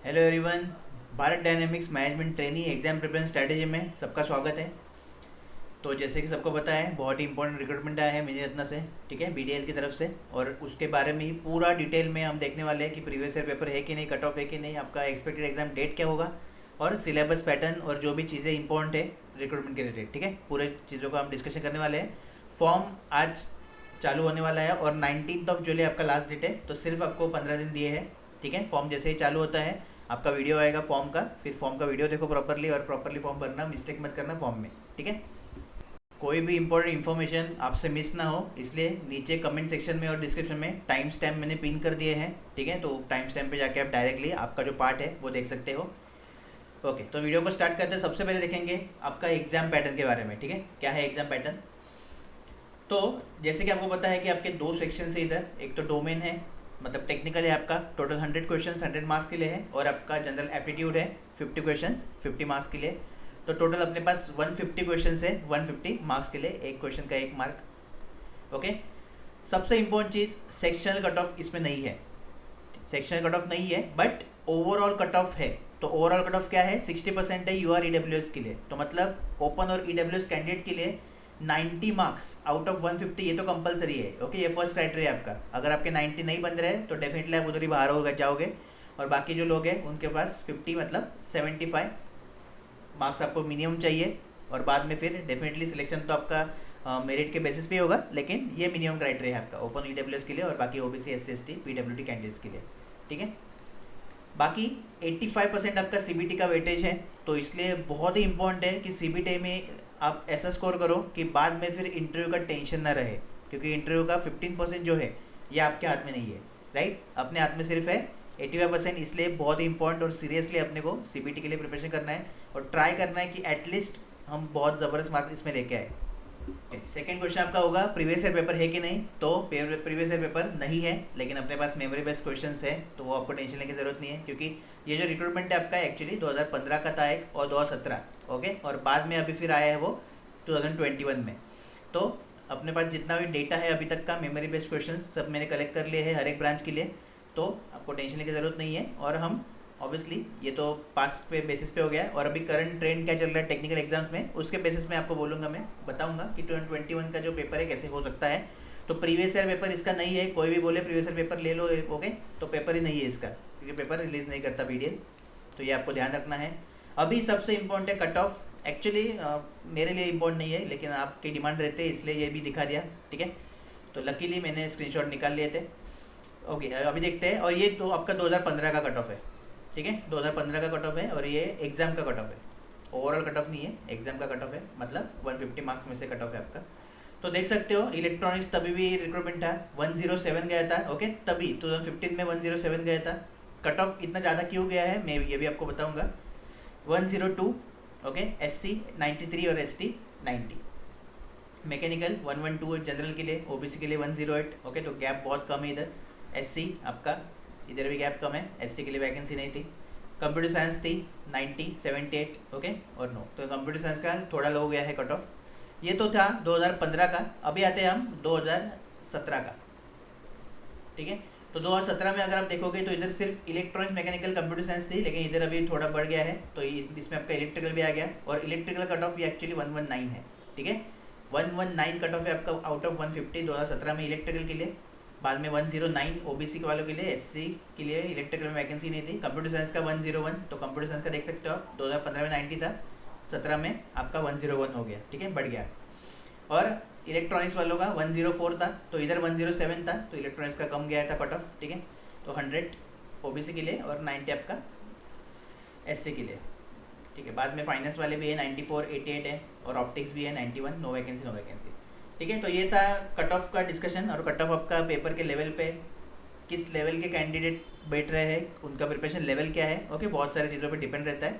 Hello everyone. Bharat dynamics management trainee exam preparation strategy में सबका स्वागत है। तो जैसे कि सबको पता है, बहुत ही इंपॉर्टेंट रिक्रूटमेंट आया है मिनी रत्ना से, ठीक है, बीडीएल की तरफ से। और उसके बारे में ही पूरा डिटेल में हम देखने वाले हैं कि प्रीवियस ईयर पेपर है कि नहीं, कट ऑफ है कि नहीं, आपका एक्सपेक्टेड एग्जाम डेट क्या होगा और सिलेबस पैटर्न और जो भी चीज़ें इंपॉर्टेंट है रिक्रूटमेंट के रिलेटेड, ठीक है, पूरे चीज़ों का हम डिस्कशन करने वाले हैं। फॉर्म आज चालू होने वाला है और 19 जुलाई आपका लास्ट डेट है, तो सिर्फ आपको 15 दिन दिए हैं, ठीक है। फॉर्म जैसे ही चालू होता है आपका वीडियो आएगा फॉर्म का, फिर फॉर्म का वीडियो देखो प्रॉपरली और प्रॉपरली फॉर्म भरना, मिस्टेक मत करना फॉर्म में, ठीक है। कोई भी इंपॉर्टेंट इन्फॉर्मेशन आपसे मिस ना हो, इसलिए नीचे कमेंट सेक्शन में और डिस्क्रिप्शन में टाइम स्टैम्प मैंने पिन कर दिए हैं, ठीक है। तो टाइम स्टैम्प पे जाके आप डायरेक्टली आपका जो पार्ट है वो देख सकते हो। ओके, तो वीडियो को स्टार्ट करते हैं। सबसे पहले देखेंगे आपका एग्जाम पैटर्न के बारे में, ठीक है, क्या है एग्जाम पैटर्न। तो जैसे कि आपको पता है कि आपके दो सेक्शन है इधर, एक तो डोमेन है, मतलब टेक्निकल है आपका, टोटल 100 क्वेश्चन 100 मार्क्स के लिए है, और आपका जनरल एप्टीट्यूड है 50 क्वेश्चन 50 मार्क्स के लिए। तो टोटल अपने पास 150 क्वेश्चन है 150 मार्क्स के लिए, एक क्वेश्चन का 1 मार्क। ओके, सबसे इंपॉर्टेंट चीज़ सेक्शनल कट ऑफ इसमें नहीं है, सेक्शनल कट ऑफ नहीं है, बट ओवरऑल कट ऑफ है। तो ओवरऑल कट ऑफ क्या है, 60% है यूआर ईडब्ल्यूएस के लिए। तो मतलब ओपन और ईडब्ल्यूएस कैंडिडेट के लिए 90 मार्क्स आउट ऑफ 150 ये तो कंपलसरी है। ओके, ये फर्स्ट क्राइटेरिया आपका। अगर आपके 90 नहीं बन रहे तो डेफिनेटली आप उधर ही बाहर हो जाओगे, और बाकी जो लोग हैं उनके पास 50 मतलब 75 मार्क्स आपको मिनिमम चाहिए। और बाद में फिर डेफिनेटली सिलेक्शन तो आपका मेरिट के बेसिस पे होगा, लेकिन ये मिनिमम क्राइटेरिया है आपका ओपन ईडब्ल्यूएस के लिए और बाकी OBC SC ST PWD candidates के लिए, ठीक है। बाकी 85% आपका सीबीटी का वेटेज है, तो इसलिए बहुत ही इंपॉर्टेंट है कि सीबीटी में आप ऐसा स्कोर करो कि बाद में फिर इंटरव्यू का टेंशन ना रहे, क्योंकि इंटरव्यू का 15% जो है ये आपके हाथ में नहीं है, राइट, अपने हाथ में सिर्फ है 85%। इसलिए बहुत ही इंपॉर्टेंट और सीरियसली अपने को सीबीटी के लिए प्रिपरेशन करना है और ट्राई करना है कि एटलीस्ट हम बहुत ज़बरदस्त मार्क्स इसमें लेके आए। सेकेंड क्वेश्चन आपका होगा प्रीवियस ईयर पेपर है कि नहीं। तो प्रीवियस ईयर पेपर नहीं है, लेकिन अपने पास मेमोरी बेस्ड क्वेश्चंस है, तो वो आपको टेंशन लेने की ज़रूरत नहीं है, क्योंकि ये जो रिक्रूटमेंट है आपका एक्चुअली 2015 का था एक, और 2017, ओके, और बाद में अभी फिर आया है वो 2021 में। तो अपने पास जितना भी डेटा है अभी तक का मेमोरी बेस्ड क्वेश्चन सब मैंने कलेक्ट कर लिए हैं हर एक ब्रांच के लिए, तो आपको टेंशन लेने की ज़रूरत नहीं है। और हम ऑब्वियसली ये तो पास्ट पे बेसिस पे हो गया है, और अभी करंट ट्रेंड क्या चल रहा है टेक्निकल एग्जाम्स में उसके बेसिस में आपको बोलूँगा, मैं बताऊँगा कि 2021 का जो पेपर है कैसे हो सकता है। तो प्रीवियस ईयर पेपर इसका नहीं है, कोई भी बोले प्रीवियस ईयर पेपर ले लो, ओके, तो पेपर ही नहीं है इसका, क्योंकि पेपर रिलीज़ नहीं करता बीडीएल, तो ये आपको ध्यान रखना है। अभी सबसे इम्पोर्टेंट है कट ऑफ। एक्चुअली मेरे लिए इम्पोर्टेंट नहीं है, लेकिन आपकी डिमांड रहते हैं इसलिए ये भी दिखा दिया, ठीक है। तो लकीली मैंने स्क्रीनशॉट निकाल लिए थे। ओके, अभी देखते हैं। और ये तो आपका 2015 का कट ऑफ है, ठीक है, 2015 का कट ऑफ है, और ये एग्ज़ाम का कट ऑफ है, ओवरऑल कट ऑफ नहीं है, एग्ज़ाम का कट ऑफ है, मतलब 150 मार्क्स में से कट ऑफ है आपका। तो देख सकते हो इलेक्ट्रॉनिक्स तभी भी रिक्रूटमेंट था, 107 गया था, ओके, तभी 2015 में 107 गया था। कट ऑफ इतना ज़्यादा क्यों गया है मैं ये भी आपको बताऊँगा। 102, ओके, एससी 93 और एसटी 90, मैकेनिकल 112 जनरल के लिए, ओबीसी के लिए 108, ओके, तो गैप बहुत कम है इधर। एससी आपका इधर भी गैप कम है, एसटी के लिए वैकेंसी नहीं थी। कंप्यूटर साइंस थी 90 78, ओके, और नो, तो कंप्यूटर साइंस का थोड़ा लो गया है कट ऑफ। ये तो था 2015 का। अभी आते हैं हम 2017 का, ठीक है। तो 2017 में अगर आप देखोगे तो इधर सिर्फ इलेक्ट्रॉनिक मैकेनिकल कंप्यूटर साइंस थी, लेकिन इधर अभी थोड़ा बढ़ गया है, तो इसमें आपका इलेक्ट्रिकल भी आ गया, और इलेक्ट्रिकल कट ऑफ ये एक्चुअली 119 है, ठीक है, 119 कट ऑफ है आपका आउट ऑफ 150 2017 में इलेक्ट्रिकल के लिए। बाद में 109 ओबीसी के वालों के लिए, एससी के लिए इलेक्ट्रिकल में वैकेंसी नहीं थी। कंप्यूटर साइंस का 101, तो कंप्यूटर साइंस का देख सकते हो आप, 2015 में 90 था, 17 में आपका 101 हो गया, ठीक है, बढ़ गया। और इलेक्ट्रॉनिक्स वालों का 104 था, तो इधर 107 था, तो इलेक्ट्रॉनिक्स का कम गया था कट ऑफ, ठीक है। तो 100 ओबीसी के लिए और 90 आपका एससी के लिए, ठीक है। बाद में फाइनेंस वाले भी है 94 88 है, और ऑप्टिक्स भी है 91, नो वैकेंसी, ठीक है। तो ये था कट ऑफ का डिस्कशन, और कट ऑफ आपका पेपर के लेवल पे किस लेवल के कैंडिडेट बैठ रहे हैं, उनका प्रिपरेशन लेवल क्या है, ओके, बहुत सारी चीज़ों पे डिपेंड रहता है।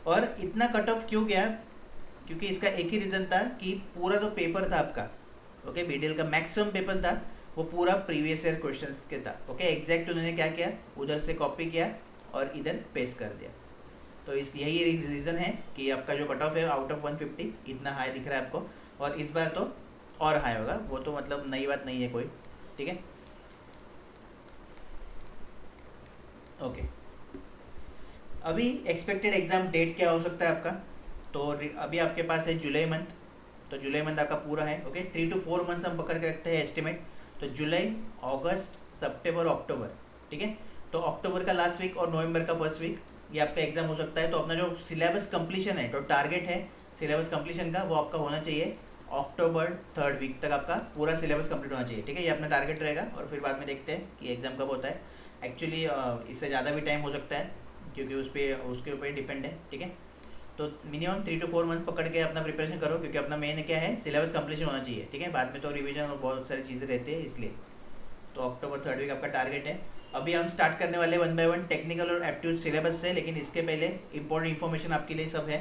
और इतना कट ऑफ क्यों गया, क्योंकि इसका एक ही रीज़न था कि पूरा जो पेपर था आपका, ओके, बीडीएल का मैक्सिमम पेपर था वो पूरा प्रीवियस ईयर क्वेश्चंस के था, ओके। एग्जैक्ट उन्होंने क्या किया, उधर से कॉपी किया और इधर पेस्ट कर दिया। तो इस यही रीज़न है कि आपका जो कट ऑफ है आउट ऑफ 150 इतना हाई दिख रहा है आपको, और इस बार तो और हाई होगा, वो तो मतलब नई बात नहीं है कोई, ठीक है, ओके। अभी एक्सपेक्टेड एग्ज़ाम डेट क्या हो सकता है आपका, तो अभी आपके पास है जुलाई मंथ, तो जुलाई मंथ आपका पूरा है। ओके, 3 to 4 मंथ्स हम पकड़ के रखते हैं एस्टिमेट, तो जुलाई, अगस्त, सितंबर, अक्टूबर, ठीक है। तो अक्टूबर का लास्ट वीक और नवंबर का फर्स्ट वीक ये आपका एग्ज़ाम हो सकता है। तो अपना जो सिलेबस कंप्लीशन है, तो टारगेट है सिलेबस कंप्लीशन का, वो आपका होना चाहिए अक्टूबर 3rd वीक तक आपका पूरा सिलेबस कंप्लीट होना चाहिए, ठीक है। ये अपना टारगेट रहेगा और फिर बाद में देखते हैं कि एग्ज़ाम कब होता है। एक्चुअली इससे ज़्यादा भी टाइम हो सकता है क्योंकि उसके ऊपर डिपेंड है, ठीक है। तो मिनिमम 3 to 4 मंथ पकड़ के अपना प्रिपरेशन करो, क्योंकि अपना मेन क्या है, सिलेबस कंप्लीशन होना चाहिए, ठीक है। बाद में तो रिवीजन और बहुत सारी चीज़ें रहती है, इसलिए तो अक्टूबर 3rd वीक आपका टारगेट है। अभी हम स्टार्ट करने वाले 1 by 1 टेक्निकल और एप्टीट्यूड सिलेबस से, लेकिन इसके पहले इंपॉर्टेंट इन्फॉर्मेशन आपके लिए सब है।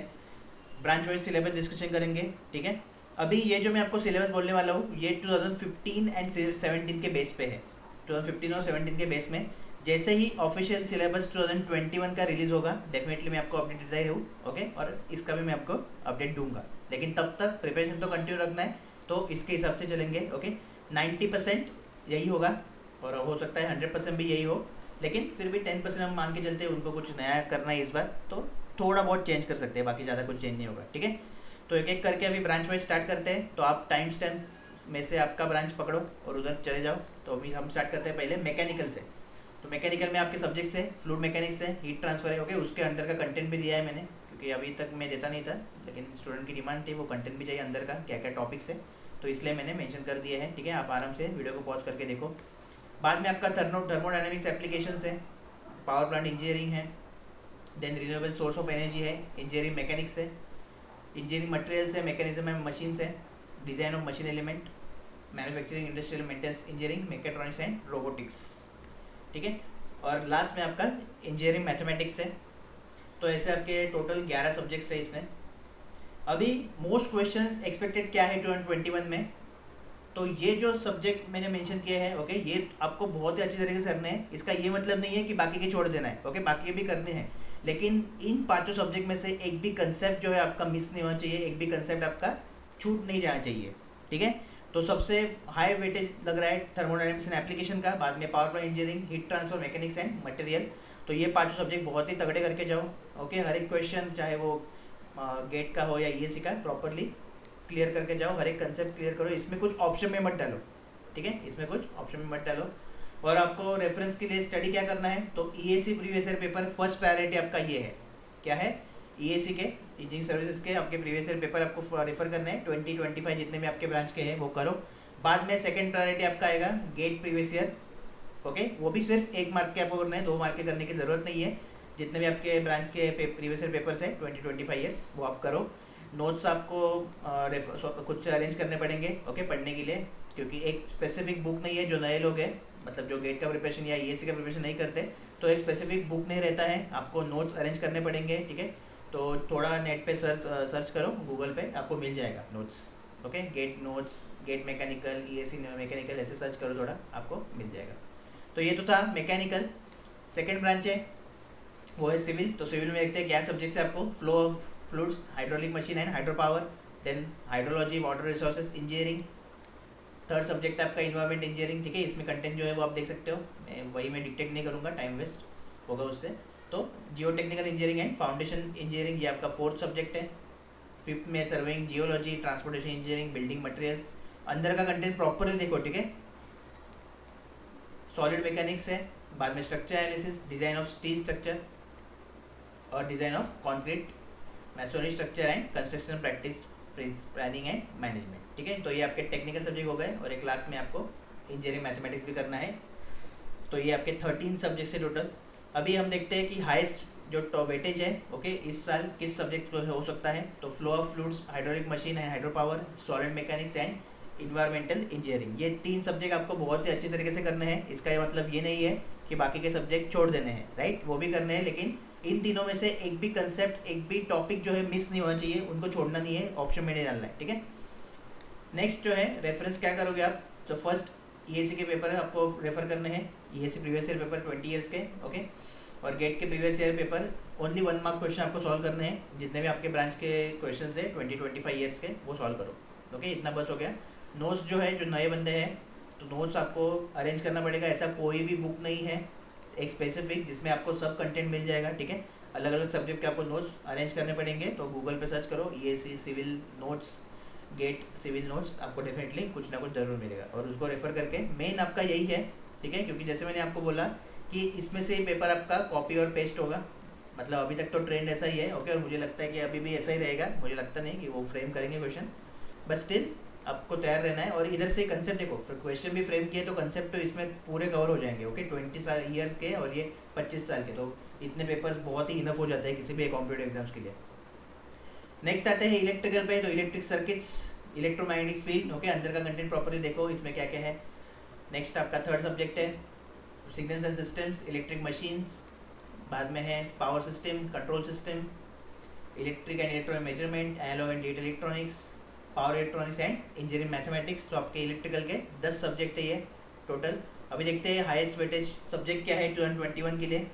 ब्रांच वाइज सिलेबस डिस्कशन करेंगे, ठीक है। अभी ये जो मैं आपको सिलेबस बोलने वाला हूँ, ये 2015 एंड 17 के बेस पे है, 2015 और 17 के बेस में। जैसे ही ऑफिशियल सिलेबस 2021 का रिलीज़ होगा, डेफिनेटली मैं आपको अपडेट देता ही रहूँ, ओके। और इसका भी मैं आपको अपडेट दूंगा, लेकिन तब तक प्रिपरेशन तो कंटिन्यू रखना है, तो इसके हिसाब से चलेंगे, ओके। 90% यही होगा और हो सकता है 100% भी यही हो, लेकिन फिर भी 10% हम मान के चलते हैं, उनको कुछ नया करना है इस बार, तो थोड़ा बहुत चेंज कर सकते हैं, बाकी ज़्यादा कुछ चेंज नहीं होगा, ठीक है। तो एक एक करके अभी ब्रांच वाइज स्टार्ट करते हैं। तो आप टाइम स्टैम्प में से आपका ब्रांच पकड़ो और उधर चले जाओ। तो अभी हम स्टार्ट करते हैं पहले मैकेनिकल से। तो मैकेनिकल में आपके सब्जेक्ट्स है फ्लूइड मैकेनिक्स है, हीट ट्रांसफर है, ओके। उसके अंदर का कंटेंट भी दिया है मैंने, क्योंकि अभी तक मैं देता नहीं था, लेकिन स्टूडेंट की डिमांड थी, वो कंटेंट भी चाहिए अंदर का, क्या क्या टॉपिक्स है, तो इसलिए मैंने मेंशन कर दिया है, ठीक है। आप आराम से वीडियो को पॉज करके देखो। बाद में आपका थर्मोडायनेमिक्स एप्लीकेशंस है, पावर प्लांट इंजीनियरिंग है, then renewable source of energy है, इंजीनियरिंग मैकेनिक्स है, इंजीनियरिंग मटेरियल्स है, मैकेनिज्म एंड मशीन्स है, design of machine element, manufacturing industrial maintenance engineering, mechatronics and robotics, ठीक है। और लास्ट में आपका इंजीनियरिंग मैथमेटिक्स है। तो ऐसे आपके टोटल 11 सब्जेक्ट्स है इसमें। अभी मोस्ट क्वेश्चंस एक्सपेक्टेड क्या है 2021 में, तो ये जो सब्जेक्ट मैंने मेंशन किए हैं, ओके, ये आपको बहुत ही अच्छी तरीके से करने हैं। इसका ये मतलब नहीं है कि बाकी के छोड़ देना है, ओके, बाकी भी करने हैं, लेकिन इन 5 सब्जेक्ट में से एक भी कंसेप्ट जो है आपका मिस नहीं होना चाहिए, एक भी कंसेप्ट आपका छूट नहीं जाना चाहिए, ठीक है। तो सबसे हाई वेटेज लग रहा है थर्मोडायनेमिक्स एंड एप्लीकेशन का, बाद में power plant engineering, heat transfer, mechanics and material. तो ये 5 सब्जेक्ट बहुत ही तगड़े करके जाओ, ओके। हर एक क्वेश्चन चाहे वो गेट का हो या ईएससी का, प्रॉपरली क्लियर करके जाओ, हर एक कंसेप्ट क्लियर करो। इसमें कुछ ऑप्शन में मत डालो, ठीक है, इसमें कुछ ऑप्शन में मत डालो। और आपको रेफरेंस के लिए स्टडी क्या करना है, तो ESC previous year paper first priority आपका ये है, क्या है, ईएससी के इंजीनियरिंग सर्विसेज के आपके प्रीवियस ईयर पेपर आपको रेफर करने हैं, 2025 जितने भी आपके ब्रांच के हैं वो करो। बाद में सेकंड प्रायोरिटी आपका आएगा गेट प्रीवियस ईयर, ओके। वो भी सिर्फ 1 मार्क के आपको करना है, 2 मार्क के करने की ज़रूरत नहीं है। जितने भी आपके ब्रांच के प्रीवियस ईयर पेपर्स हैं 2025 ईयर्स, वो आप करो। नोट्स आपको खुद से अरेंज करने पड़ेंगे, ओके, पढ़ने के लिए, क्योंकि एक स्पेसिफिक बुक नहीं है। जो नए लोग हैं, मतलब जो गेट का प्रिपरेशन या ईएससी का प्रिपरेशन नहीं करते, तो एक स्पेसिफिक बुक नहीं रहता है, आपको नोट्स अरेंज करने पड़ेंगे, ठीक है। तो थोड़ा नेट पे सर्च करो, गूगल पे आपको मिल जाएगा notes, okay. Get notes, get mechanical, ESC mechanical, ऐसे सर्च करो, थोड़ा आपको मिल जाएगा। तो ये तो था मैकेनिकल। सेकेंड ब्रांच है वो है सिविल। तो सिविल में देखते हैं क्या सब्जेक्ट्स है आपको, flow of fluids, hydraulic machine and hydro power, then hydrology, water resources engineering. Third subject है आपका इन्वायरमेंट इंजीनियरिंग, ठीक है। इसमें कंटेंट जो है वो आप देख सकते हो, मैं डिक्टेट नहीं करूँगा, टाइम वेस्ट होगा उससे। तो जियो technical engineering and foundation engineering, ये आपका फोर्थ सब्जेक्ट है। फिफ्थ में surveying, geology, transportation engineering, building materials. अंदर का कंटेंट प्रॉपरली देखो, ठीक है। सॉलिड मैकेनिक्स है, बाद में structure analysis, design of steel structure और design of concrete, masonry structure and construction practice, planning and management, ठीक है। तो ये आपके टेक्निकल सब्जेक्ट हो गए और एक क्लास में आपको इंजीनियरिंग मैथमेटिक्स भी करना है। तो ये आपके 13 सब्जेक्ट से टोटल। अभी हम देखते हैं कि हाईएस्ट जो वेटेज है, ओके, इस साल किस सब्जेक्ट को हो सकता है। तो flow of fluids, hydraulic machine and hydro power, solid mechanics and environmental engineering. ये 3 सब्जेक्ट आपको बहुत ही अच्छी तरीके से करने हैं। इसका ये मतलब ये नहीं है कि बाकी के सब्जेक्ट छोड़ देने हैं, राइट, वो भी करने हैं, लेकिन इन तीनों में से एक भी कंसेप्ट, एक भी टॉपिक जो है मिस नहीं होना चाहिए, उनको छोड़ना नहीं है, ऑप्शन में नहीं डालना है, ठीक है। नेक्स्ट जो है रेफरेंस क्या करोगे आप, तो फर्स्ट ईएससी के पेपर आपको रेफर करने हैं, ESC previous year paper 20 years के, ओके। और गेट के previous year paper only 1 mark question आपको सॉल्व करने हैं। जितने भी आपके ब्रांच के क्वेश्चन है 20-25 ईयर्स के, वो सॉल्व करो, ओके। इतना बस हो गया। नोट्स जो है, जो नए बंदे हैं, तो नोट्स आपको अरेंज करना पड़ेगा। ऐसा कोई भी बुक नहीं है एक स्पेसिफिक जिसमें आपको सब कंटेंट मिल जाएगा, ठीक है। अलग अलग सब्जेक्ट के आपको नोट्स अरेंज करने पड़ेंगे। तो गूगल पे सर्च करो EAC civil notes, get civil notes, आपको डेफिनेटली कुछ ना कुछ ज़रूर मिलेगा और उसको रेफ़र करके मेन आपका यही है, ठीक है। क्योंकि जैसे मैंने आपको बोला कि इसमें से पेपर आपका कॉपी और पेस्ट होगा, मतलब अभी तक तो ट्रेंड ऐसा ही है, ओके। और मुझे लगता है कि अभी भी ऐसा ही रहेगा, मुझे लगता नहीं कि वो फ्रेम करेंगे क्वेश्चन, बट स्टिल आपको तैयार रहना है। और इधर से कंसेप्ट देखो, फिर क्वेश्चन भी फ्रेम किए तो कंसेप्ट तो इसमें पूरे कवर हो जाएंगे, ओके। 20 ईयर्स के और ये 25 साल के, तो इतने पेपर्स बहुत ही इनफ हो जाते हैं किसी भी कॉम्पिटेटिव एग्जाम्स के लिए। नेक्स्ट आते हैं इलेक्ट्रिकल पे, तो electric circuits, electromagnetic field, okay. अंदर का कंटेंट प्रॉपरली देखो इसमें क्या क्या है। नेक्स्ट आपका थर्ड सब्जेक्ट है signals and systems, electric machines. बाद में है power system, control system, electric and electronic measurement, analogue and digital electronics, power electronics and engineering mathematics. तो आपके इलेक्ट्रिकल के 10 सब्जेक्ट है ये टोटल। अभी देखते हैं हाईएस्ट वेटेज सब्जेक्ट क्या है 2021 के लिए।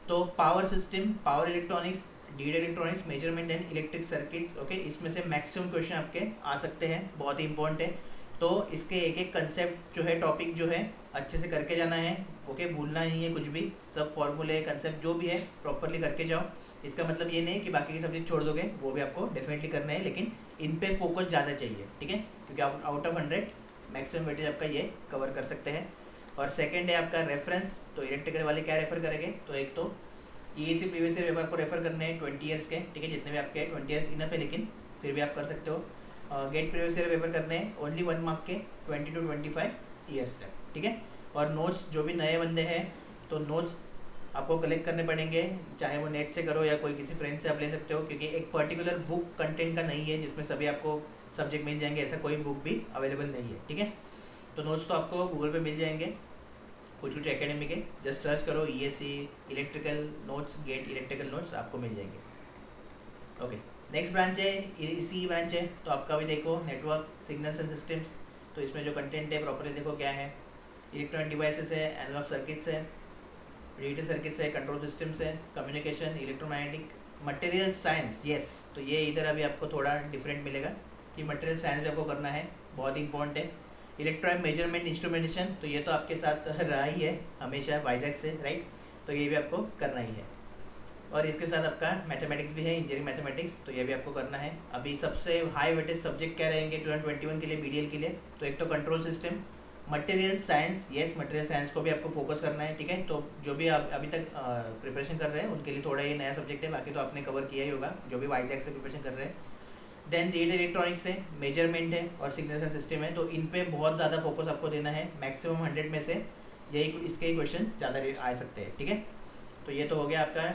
तो power system, power electronics, digital electronics, measurement and electric circuits, okay. इसमें से मैक्सिमम क्वेश्चन आपके आ सकते हैं, बहुत ही इंपॉर्टेंट है। तो इसके एक एक कंसेप्ट जो है, टॉपिक जो है, अच्छे से करके जाना है, ओके। भूलना नहीं है कुछ भी, सब फॉर्मूले कंसेप्ट जो भी है प्रॉपरली करके जाओ। इसका मतलब ये नहीं कि बाकी के सब्जेक्ट छोड़ दोगे, वो भी आपको डेफिनेटली करना है, लेकिन इन पे फोकस ज़्यादा चाहिए, ठीक है। क्योंकि आप आउट ऑफ 100 मैक्सिमम वेटेज आपका ये कवर कर सकते हैं। और सेकंड है आपका रेफरेंस। तो इलेक्ट्रिकल वाले क्या रेफर करेंगे, तो एक तो EAC प्रीवियस ईयर पेपर को रेफर करने हैं 20 ईयर्स के, ठीक है। जितने भी आपके 20 ईयर्स इनफ है, लेकिन फिर भी आप कर सकते हो। गेट प्रीवियस ईयर पेपर करने हैं ओनली 1 मार्क के 20 to 25 ईयर्स तक, ठीक है। और नोट्स जो भी नए बंदे हैं, तो नोट्स आपको कलेक्ट करने पड़ेंगे, चाहे वो नेट से करो या कोई किसी फ्रेंड से आप ले सकते हो, क्योंकि एक पर्टिकुलर बुक कंटेंट का नहीं है जिसमें सभी आपको सब्जेक्ट मिल जाएंगे, ऐसा कोई बुक भी अवेलेबल नहीं है, ठीक है। तो नोट्स तो आपको गूगल पे मिल जाएंगे, कुछ कुछ एकेडमी के, जस्ट सर्च करो EAC electrical notes, get electrical notes, आपको मिल जाएंगे, ओके। नेक्स्ट ब्रांच है ECE ब्रांच है। तो आपका भी देखो नेटवर्क, सिग्नल्स एंड सिस्टम्स। तो इसमें जो कंटेंट है प्रॉपरली देखो क्या है। इलेक्ट्रॉनिक डिवाइसेस है, एनालॉग सर्किट्स है, डिजिटल सर्किट्स है, कंट्रोल सिस्टम्स है, communication, electromagnetic, material science, yes. तो ये इधर अभी आपको थोड़ा डिफरेंट मिलेगा कि मटेरियल साइंस भी आपको करना है, बहुत इंपॉर्टेंट है। इलेक्ट्रॉनिक मेजरमेंट इंस्ट्रूमेंटेशन, तो ये तो आपके साथ रहा ही है हमेशा वाइजैक से, राइट। तो ये भी आपको करना ही है। और इसके साथ आपका मैथमेटिक्स भी है, इंजीनियरिंग मैथमेटिक्स, तो ये भी आपको करना है। अभी सबसे हाई वेटेज सब्जेक्ट क्या रहेंगे 2021 के लिए BDL के लिए, तो एक तो control system, material science, yes. Material science को भी आपको फोकस करना है, ठीक है। तो जो भी आप अभी तक प्रिपरेशन कर रहे हैं उनके लिए थोड़ा ये नया सब्जेक्ट है, बाकी तो आपने कवर किया ही होगा जो भी वाइजैक से प्रिपरेशन कर रहे हैं। देन डिजिटल इलेक्ट्रॉनिक्स है, मेजरमेंट है और सिग्नल्स एंड सिस्टम है। तो इन पे बहुत ज़्यादा फोकस आपको देना है, मैक्सिमम 100 में से यही इसके ही क्वेश्चन ज़्यादा आ सकते हैं, ठीक है। तो ये तो हो गया आपका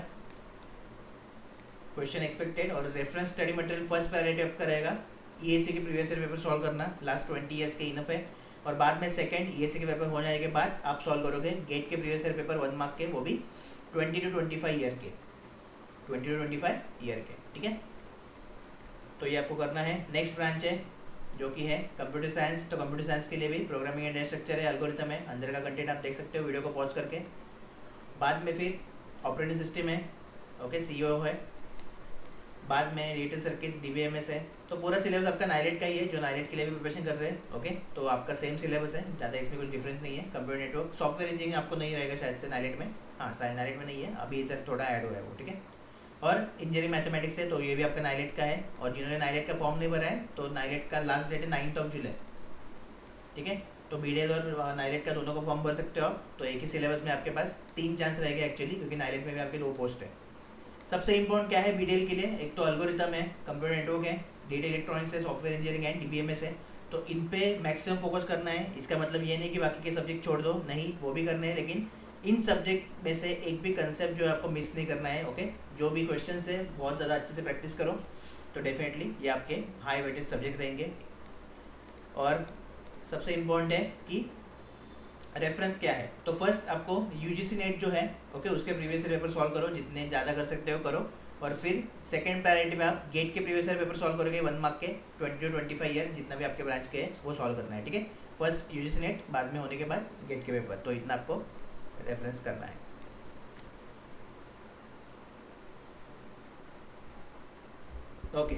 क्वेश्चन एक्सपेक्टेड। और reference study material first priority आपका रहेगा EAC के प्रीवियस ईयर पेपर सॉल्व करना, लास्ट 20 ईयर्स के इनफ है। और बाद में सेकंड EAC के पेपर हो जाने के बाद आप सॉल्व करोगे गेट के प्रीवियस ईयर पेपर 1 मार्क के, वो भी 20 to 25 ईयर के, 20 to 25 ईयर के, ठीक है। तो ये आपको करना है। नेक्स्ट ब्रांच है जो कि है कंप्यूटर साइंस। तो कंप्यूटर साइंस के लिए भी प्रोग्रामिंग एंड स्ट्रक्चर है, एल्गोरिथम है, अंदर का कंटेंट आप देख सकते हो वीडियो को पॉज करके। बाद में फिर ऑपरेटिंग सिस्टम है, ओके, CO है। बाद में डिजिटल सर्किट्स, DBMS है। तो पूरा सिलेबस आपका नाइलेट का ही है, जो नाइलेट के लिए भी प्रिपरेशन कर रहे हैं, ओके। तो आपका सेम सिलेबस है, ज़्यादा इसमें कुछ डिफरेंस नहीं है। कंप्यूटर नेटवर्क, सॉफ्टवेयर इंजीनियरिंग आपको नहीं रहेगा शायद से नाइलेट में, हाँ शायद नाइलेट में नहीं है, अभी इधर थोड़ा ऐड हुआ है वो, ठीक है। और इंजीनियरिंग मैथमेटिक्स है, तो ये भी आपका नाइलेट का है। और जिन्होंने नाइलेट का फॉर्म नहीं भरा है, तो नाइलेट का लास्ट डेट है 9 जुलाई, ठीक है। तो BDL और नाइलेट का दोनों को फॉर्म भर सकते हो आप। तो एक ही सिलेबस में आपके पास 3 चांस रहेगा एक्चुअली, क्योंकि नाइलेट में भी आपके 2 पोस्ट है। सबसे इंपॉर्टेंट क्या है BDL के लिए, एक तो एल्गोरिथम है, कंप्यूटर नेटवर्क है, डिजिटल इलेक्ट्रॉनिक्स है, सॉफ्टवेयर इंजीनियरिंग एंड DBMS है। तो इन पे मैक्सिमम फोकस करना है। इसका मतलब ये नहीं कि बाकी के सब्जेक्ट छोड़ दो, नहीं, वो भी करने हैं, लेकिन इन सब्जेक्ट में से एक भी कंसेप्ट जो है आपको मिस नहीं करना है, ओके। जो भी क्वेश्चन है बहुत ज़्यादा अच्छे से प्रैक्टिस करो, तो डेफिनेटली ये आपके हाई वेटेज सब्जेक्ट रहेंगे। और सबसे इम्पोर्टेंट है कि रेफरेंस क्या है। तो फर्स्ट आपको UGC नेट जो है, ओके, उसके प्रीवियस ईयर पेपर सॉल्व करो, जितने ज़्यादा कर सकते हो करो। और फिर सेकंड प्रायोरिटी में आप गेट के प्रीवियस ईयर पेपर सॉल्व करोगे 1 मार्क के, 20 to 25 ईयर जितना भी आपके ब्रांच के है वो सॉल्व करना है, ठीक है। फर्स्ट UGC नेट, बाद में होने के बाद गेट के पेपर, तो इतना आपको रेफरेंस करना है, ओके।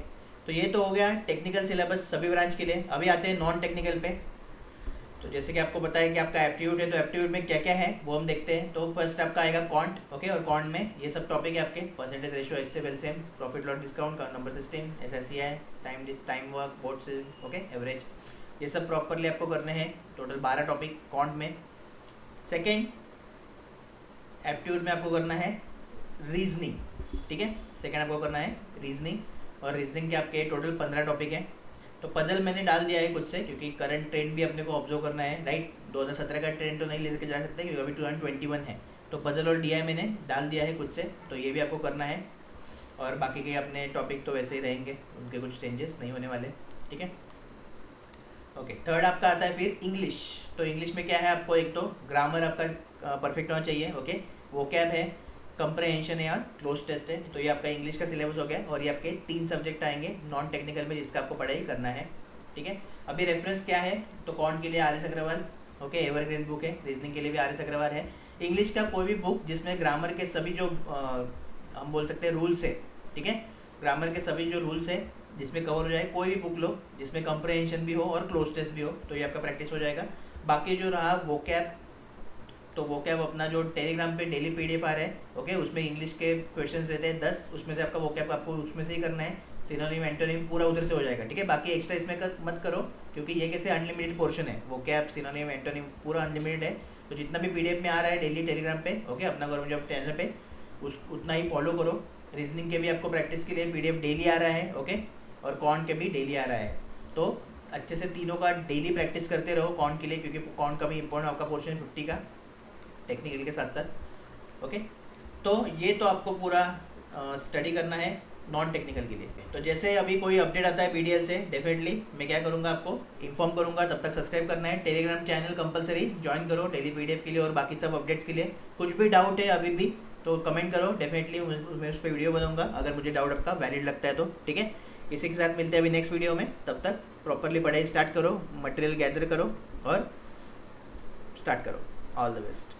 तो ये तो हो गया टेक्निकल सिलेबस सभी ब्रांच के लिए। अभी आते हैं नॉन टेक्निकल पे। तो जैसे कि आपको पता है कि आपका एप्टीट्यूड है, तो एप्टीट्यूड में क्या क्या है वो हम देखते हैं। तो फर्स्ट आपका आएगा क्वांट, ओके, और क्वांट में ये सब टॉपिक है आपके, percentage ratio, HCF, LCM, profit loss discount, number system, SSCI, time work, बोर्ड से, ओके, एवरेज, ये सब प्रॉपरली आपको करने हैं। टोटल 12 टॉपिक क्वांट में। सेकेंड एप्टीट्यूड में आपको करना है रीजनिंग, ठीक है, सेकेंड आपको करना है रीजनिंग, और रीजनिंग के आपके टोटल 15 टॉपिक हैं। तो पजल मैंने डाल दिया है खुद से, क्योंकि करंट ट्रेंड भी अपने को ऑब्जर्व करना है, राइट। 2017 का ट्रेंड तो नहीं ले सके जा सकते, क्योंकि अभी 2021 है। तो पजल और डीआई मैंने डाल दिया है खुद से, तो ये भी आपको करना है। और बाकी के अपने टॉपिक तो वैसे ही रहेंगे, उनके कुछ चेंजेस नहीं होने वाले, ठीक है। ओके, थर्ड आपका आता है फिर इंग्लिश। तो इंग्लिश में क्या है, आपको एक तो ग्रामर आपका परफेक्ट होना चाहिए, ओके, वोकैब है, कंप्रहेंशन है और क्लोज टेस्ट है। तो ये आपका इंग्लिश का सिलेबस हो गया, और ये आपके 3 सब्जेक्ट आएंगे नॉन टेक्निकल में, जिसका आपको पढ़ाई करना है, ठीक है। अभी रेफरेंस क्या है, तो कौन के लिए R S Agarwal, okay, evergreen book है। रीजनिंग के लिए भी आर एस अग्रवाल है। इंग्लिश का कोई भी बुक जिसमें ग्रामर के सभी जो हम बोल सकते हैं रूल्स है, ठीक है, ग्रामर के सभी जो रूल्स है जिसमें कवर हो जाए, कोई भी बुक लो जिसमें कंप्रहेंशन भी हो और क्लोज टेस्ट भी हो, तो ये आपका प्रैक्टिस हो जाएगा। बाकी जो रहा वोकैब, तो वोकैब अपना जो टेलीग्राम पे डेली पीडीएफ आ रहा है, ओके, उसमें इंग्लिश के क्वेश्चंस रहते हैं 10, उसमें से आपका वोकैब आपको उसमें से ही करना है। सिनोनिम एंटोनिम पूरा उधर से हो जाएगा, ठीक है। बाकी एक्स्ट्रा इसमें मत करो, क्योंकि ये कैसे अनलिमिटेड पोर्शन है, वोकैब, सिनोनिम, एंटोनिम पूरा अनलिमिटेड है। तो जितना भी पीडीएफ में आ रहा है डेली टेलीग्राम पे, ओके, अपना गवर्नमेंट जॉब चैनल पे, उतना ही फॉलो करो। रीजनिंग के भी आपको प्रैक्टिस के लिए पीडीएफ डेली आ रहा है, ओके, और कॉन के भी डेली आ रहा है। तो अच्छे से तीनों का डेली प्रैक्टिस करते रहो कॉन के लिए, क्योंकि कॉन का भी इंपॉर्टेंट आपका पोर्शन 50 का टेक्निकल के साथ साथ, ओके। तो ये तो आपको पूरा स्टडी करना है नॉन टेक्निकल के लिए। तो जैसे अभी कोई अपडेट आता है पीडीएल से, डेफिनेटली मैं क्या करूँगा, आपको इन्फॉर्म करूँगा। तब तक सब्सक्राइब करना है, टेलीग्राम चैनल कंपलसरी ज्वाइन करो डेली पीडीएफ के लिए और बाकी सब अपडेट्स के लिए। कुछ भी डाउट है अभी भी तो कमेंट करो, डेफिनेटली मैं उस पर वीडियो बनाऊंगा अगर मुझे डाउट आपका वैलिड लगता है तो, ठीक है। इसी के साथ मिलते हैं अभी नेक्स्ट वीडियो में। तब तक प्रॉपरली पढ़ाई स्टार्ट करो, मटेरियल गैदर करो और स्टार्ट करो। All the best.